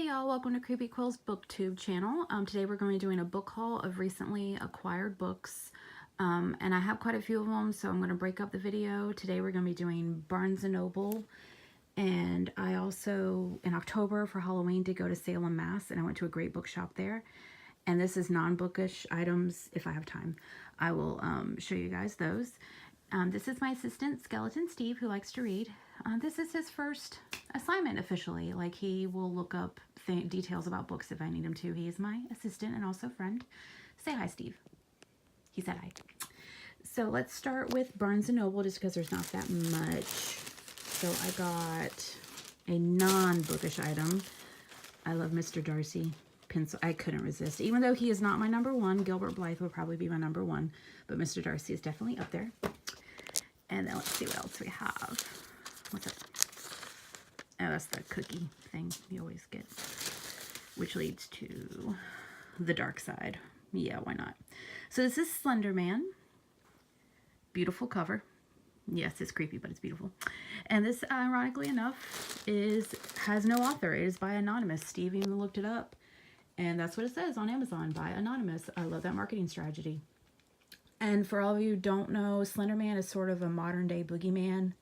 y'all, welcome to Creepy Quill's BookTube channel. Today we're going to be doing a book haul of recently acquired books. And I have quite a few of them, so I'm going to break up the video. Today we're going to be doing Barnes & Noble. And I also, in October for Halloween, did go to Salem, Mass. And I went to a great bookshop there. And this is non-bookish items. If I have time, I will show you guys those. This is my assistant, Skeleton Steve, who likes to read. This is his first assignment officially. Like, he will look up details about books if I need him to. He is my assistant and also friend. Say hi, Steve. He said hi. So let's start with Barnes & Noble just because there's not that much. So I got a non-bookish item. I love Mr. Darcy pencil. I couldn't resist. Even though he is not my number one, Gilbert Blythe will probably be my number one. But Mr. Darcy is definitely up there. And then let's see what else we have. What's that? Oh, that's the cookie thing you always get. Which leads to the dark side. Yeah, why not? So this is Slender Man. Beautiful cover. Yes, it's creepy, but it's beautiful. And this, ironically enough, has no author. It is by Anonymous. Steve even looked it up. And that's what it says on Amazon, by Anonymous. I love that marketing strategy. And for all of you who don't know, Slender Man is sort of a modern day boogeyman.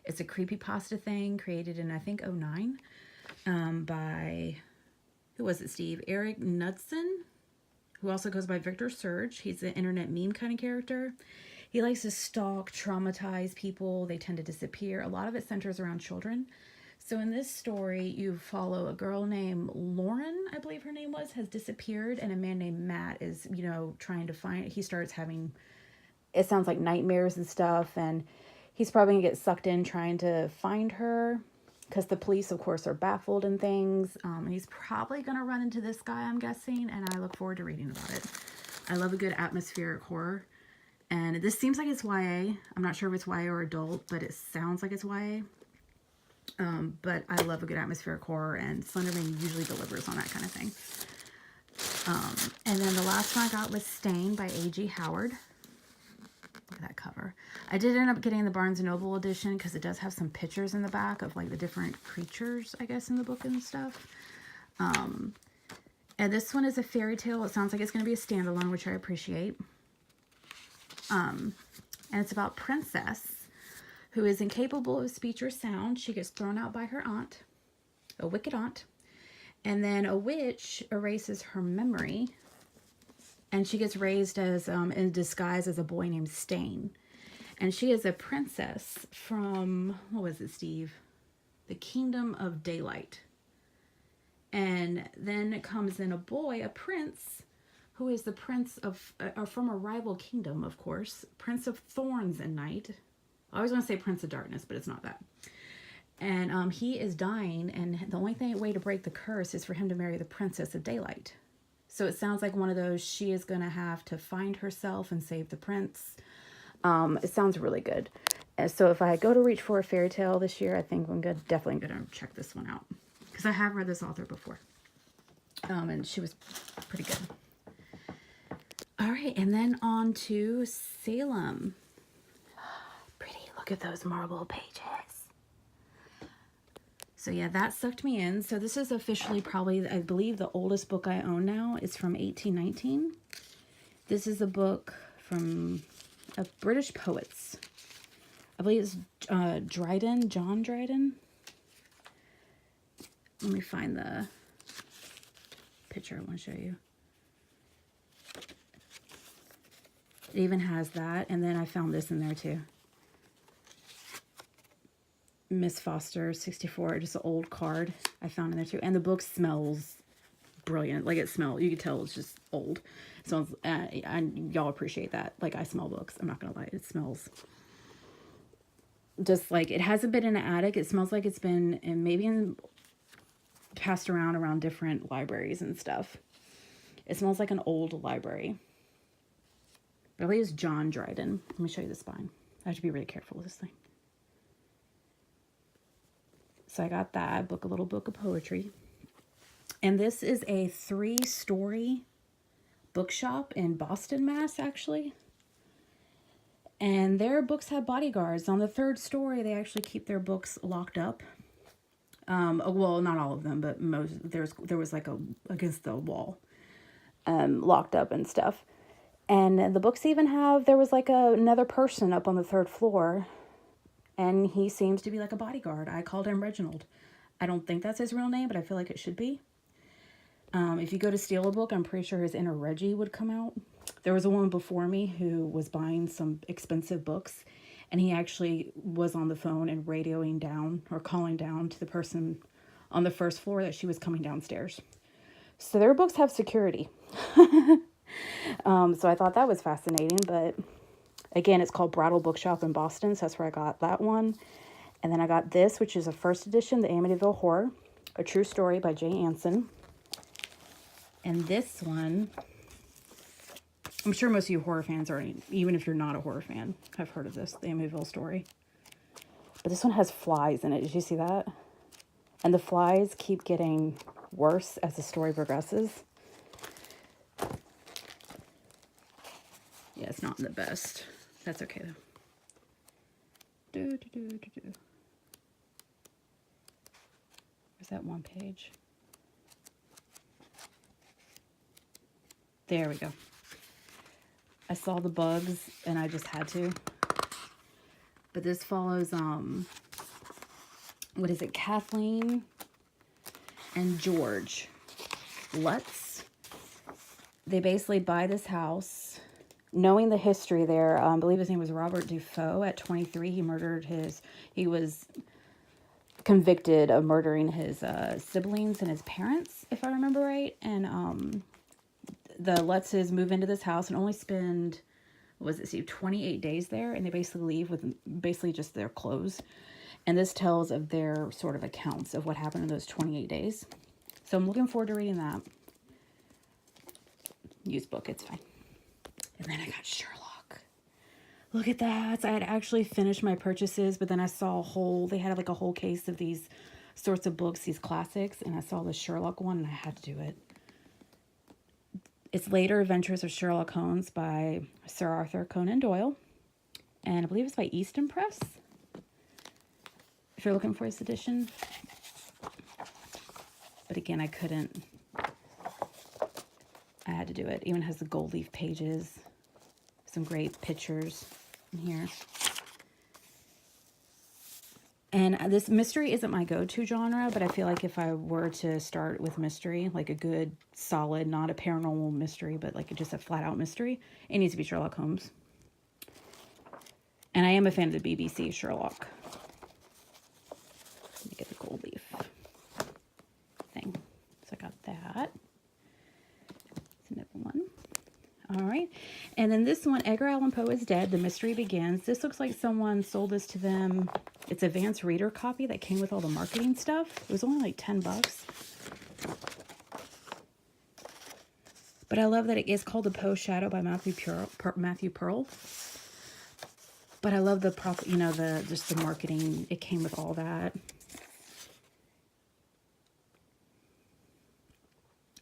It's a creepypasta thing created in, I think, '09 by, who was it, Steve? Eric Knudsen, who also goes by Victor Surge. He's an internet meme kind of character. He likes to stalk, traumatize people. They tend to disappear. A lot of it centers around children. So in this story, you follow a girl named Lauren, I believe her name was, has disappeared, and a man named Matt is, you know, trying to find, he starts having, it sounds like nightmares and stuff, and he's probably gonna get sucked in trying to find her, because the police, of course, are baffled and things, and he's probably gonna run into this guy, I'm guessing, and I look forward to reading about it. I love a good atmospheric horror, and this seems like it's YA. I'm not sure if it's YA or adult, but it sounds like it's YA. But I love a good atmospheric horror, and Slenderman usually delivers on that kind of thing. And then the last one I got was Stain by A.G. Howard. Look at that cover. I did end up getting the Barnes & Noble edition because it does have some pictures in the back of like the different creatures, I guess, in the book and stuff. And this one is a fairy tale. It sounds like it's going to be a standalone, which I appreciate. And it's about Princess, who is incapable of speech or sound. She gets thrown out by her aunt, a wicked aunt, and then a witch erases her memory, and she gets raised as in disguise as a boy named Stain. And she is a princess from, what was it, Steve? The Kingdom of Daylight. And then it comes in a boy, a prince, who is the prince of, from a rival kingdom, of course, Prince of Thorns and Night. I always want to say Prince of Darkness, but it's not that. And he is dying, and the only way to break the curse is for him to marry the Princess of Daylight. So it sounds like one of those, she is going to have to find herself and save the prince. It sounds really good. And so if I go to reach for a fairy tale this year, I think I'm definitely going to check this one out. Because I have read this author before. And she was pretty good. All right, and then on to Salem. Look at those marble pages. So yeah, that sucked me in. So this is officially probably, I believe, the oldest book I own now. It's from 1819. This is a book from British poets. I believe it's Dryden, John Dryden. Let me find the picture I want to show you. It even has that, and then I found this in there too. Miss Foster, 64, just an old card I found in there too. And the book smells brilliant. Like, it smells, you can tell it's just old. It smells, and y'all appreciate that. Like, I smell books. I'm not going to lie. It smells just like, it hasn't been in an attic. It smells like it's been passed around different libraries and stuff. It smells like an old library. But I believe it's John Dryden. Let me show you the spine. I have to be really careful with this thing. So I got that book, a little book of poetry. And this is a 3-story bookshop in Boston, Mass, actually. And their books have bodyguards. On the 3rd story, they actually keep their books locked up. Well, not all of them, but most. There was like a against the wall, locked up and stuff. And the books even have, there was like another person up on the third floor, and he seems to be like a bodyguard. I called him Reginald. I don't think that's his real name, but I feel like it should be. If you go to steal a book, I'm pretty sure his inner Reggie would come out. There was a woman before me who was buying some expensive books, and he actually was on the phone and radioing down or calling down to the person on the first floor that she was coming downstairs. So their books have security. So I thought that was fascinating, but again, it's called Brattle Bookshop in Boston, so that's where I got that one. And then I got this, which is a first edition, The Amityville Horror, a true story by Jay Anson. And this one, I'm sure most of you horror fans are, even if you're not a horror fan, have heard of this, The Amityville Story. But this one has flies in it. Did you see that? And the flies keep getting worse as the story progresses. Yeah, it's not the best. That's okay, though. Where's that one page? There we go. I saw the bugs, and I just had to. But this follows, what is it, Kathleen and George Lutz. They basically buy this house, knowing the history there. I believe his name was Robert Dufault. At 23, he was convicted of murdering his siblings and his parents, if I remember right. And the Lutzes move into this house and only spend, 28 days there, and they basically leave with basically just their clothes. And this tells of their sort of accounts of what happened in those 28 days. So I'm looking forward to reading that. Used book, it's fine. And then I got Sherlock. Look at that. So I had actually finished my purchases, but then I saw they had like a whole case of these sorts of books, these classics, and I saw the Sherlock one, and I had to do it. It's Later Adventures of Sherlock Holmes by Sir Arthur Conan Doyle. And I believe it's by Easton Press, if you're looking for this edition. But again, I had to do it. It even has the gold leaf pages. Some great pictures in here. And this mystery isn't my go-to genre, but I feel like if I were to start with mystery, like a good, solid, not a paranormal mystery, but like just a flat-out mystery, it needs to be Sherlock Holmes. And I am a fan of the BBC Sherlock. Let me get the gold leaf thing. So I got that. It's another one. All right. And then this one, Edgar Allan Poe is Dead. The Mystery Begins. This looks like someone sold this to them. It's an advanced reader copy that came with all the marketing stuff. It was only like $10. But I love that it is called The Poe Shadow by Matthew Pearl. But I love just the marketing. It came with all that.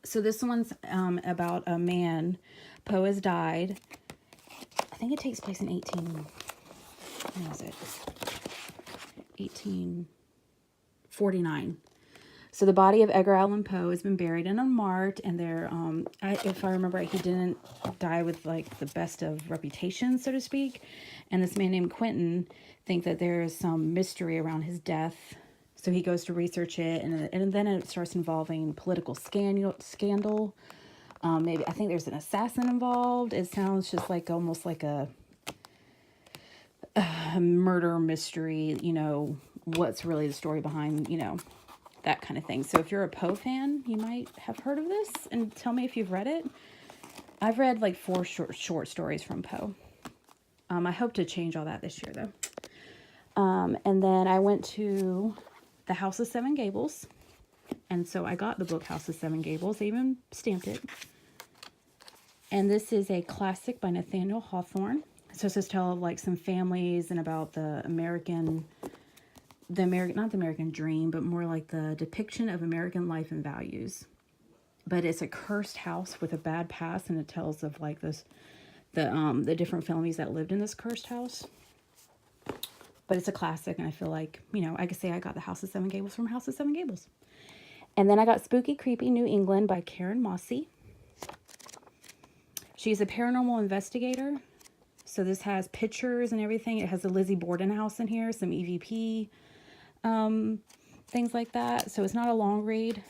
So this one's about a man. Poe has died. I think it takes place in 1849. So the body of Edgar Allan Poe has been buried and unmarked, and if I remember right, he didn't die with like the best of reputation, so to speak. And this man named Quentin thinks that there is some mystery around his death. So he goes to research it, and then it starts involving political scandal. Maybe I think there's an assassin involved. It sounds just like almost like a murder mystery. What's really the story behind that kind of thing. So if you're a Poe fan, you might have heard of this, and tell me if you've read it. I've read like 4 short stories from Poe. I hope to change all that this year though. And then I went to the House of Seven Gables. And so I got the book House of Seven Gables. They even stamped it. And this is a classic by Nathaniel Hawthorne. So it's just tell of like some families and about not the American dream, but more like the depiction of American life and values. But it's a cursed house with a bad past, and it tells of like the different families that lived in this cursed house. but it's a classic, and I feel like, you know, I could say I got The House of Seven Gables from House of Seven Gables. And then I got Spooky Creepy New England by Karen Mossy. She's a paranormal investigator. So this has pictures and everything. It has a Lizzie Borden house in here, some EVP, things like that. So it's not a long read.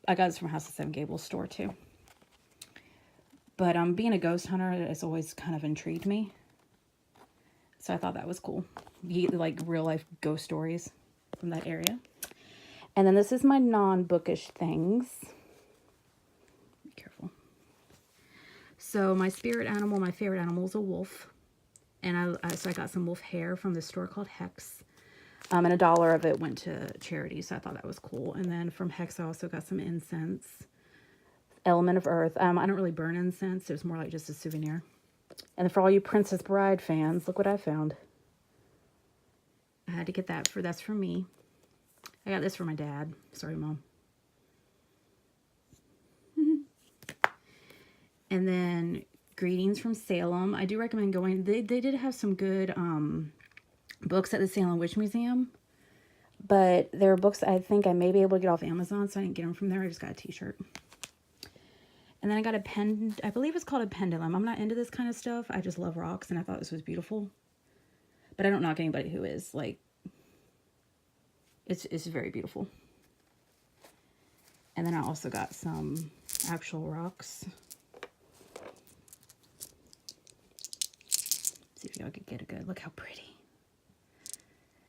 I got this from House of Seven Gables store too. But being a ghost hunter has always kind of intrigued me. So I thought that was cool. You get like real life ghost stories from that area. And then this is my non-bookish things. Be careful. So my spirit animal, my favorite animal is a wolf. And so I got some wolf hair from this store called Hex. And $1 of it went to charity, so I thought that was cool. And then from Hex, I also got some incense. Element of Earth. I don't really burn incense. It was more like just a souvenir. And for all you Princess Bride fans, look what I found. I had to get that that's for me. I got this for my dad. Sorry, Mom. And then Greetings from Salem. I do recommend going. They did have some good books at the Salem Witch Museum. But there are books I think I may be able to get off Amazon, so I didn't get them from there. I just got a t-shirt. And then I got a pen. I believe it's called a pendulum. I'm not into this kind of stuff. I just love rocks, and I thought this was beautiful. But I don't knock anybody who is. Like, it's very beautiful. And then I also got some actual rocks. See if y'all could get a good look how pretty.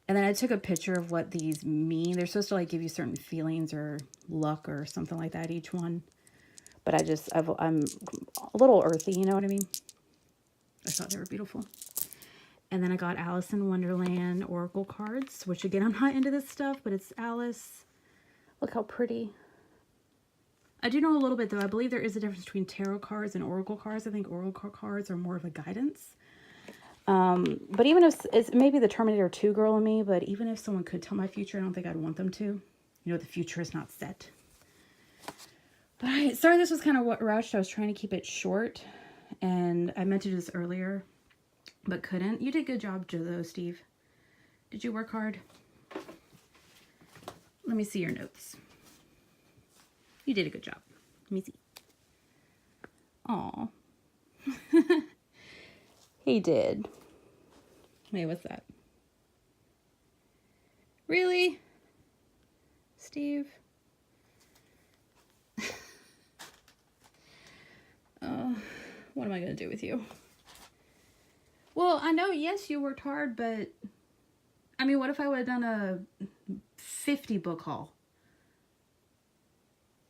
And then I took a picture of what these mean. They're supposed to like give you certain feelings or luck or something like that, each one. But I'm a little earthy, you know what I mean? I thought they were beautiful. And then I got Alice in Wonderland Oracle cards, which again, I'm not into this stuff, but it's Alice. Look how pretty. I do know a little bit though. I believe there is a difference between tarot cards and oracle cards. I think oracle cards are more of a guidance. But even if it's maybe the Terminator 2 girl in me, but even if someone could tell my future, I don't think I'd want them to. You know, the future is not set. But sorry, this was kind of rushed. I was trying to keep it short, and I meant to do this earlier, but couldn't. You did a good job, though, Steve. Did you work hard? Let me see your notes. You did a good job. Let me see. Aw. He did. Wait, what's that? Really? Steve? What am I going to do with you? Well, I know, yes, you worked hard, but I mean, what if I would have done a 50 book haul?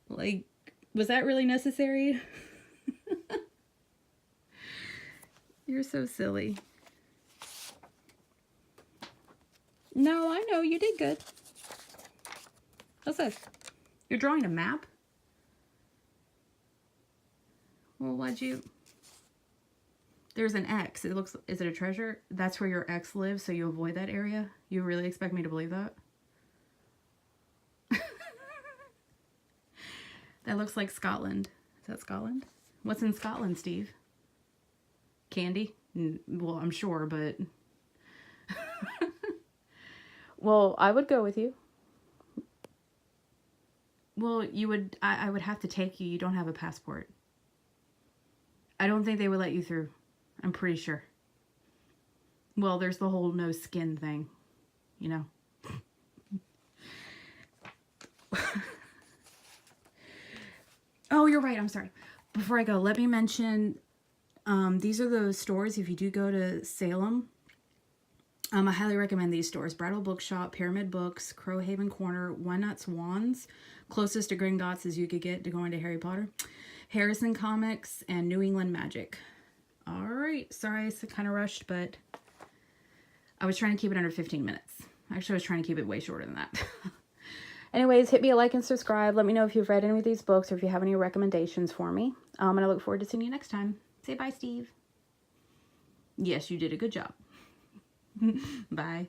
Like, was that really necessary? You're so silly. No, I know, you did good. What's this? You're drawing a map? Well, why'd you... There's an X. It looks... Is it a treasure? That's where your ex lives, so you avoid that area? You really expect me to believe that? That looks like Scotland. Is that Scotland? What's in Scotland, Steve? Candy? Well, I'm sure, but... Well, I would go with you. Well, you would... I would have to take you. You don't have a passport. I don't think they would let you through. I'm pretty sure. Well, there's the whole no skin thing, you know. Oh, you're right. I'm sorry. Before I go, let me mention, these are the stores. If you do go to Salem, I highly recommend these stores. Brattle Bookshop, Pyramid Books, Crowhaven Corner, One Nuts Wands, closest to Gringotts as you could get to going to Harry Potter, Harrison Comics, and New England Magic. All right. Sorry, I kind of rushed, but I was trying to keep it under 15 minutes. Actually, I was trying to keep it way shorter than that. Anyways, hit me a like and subscribe. Let me know if you've read any of these books or if you have any recommendations for me. And I look forward to seeing you next time. Say bye, Steve. Yes, you did a good job. Bye.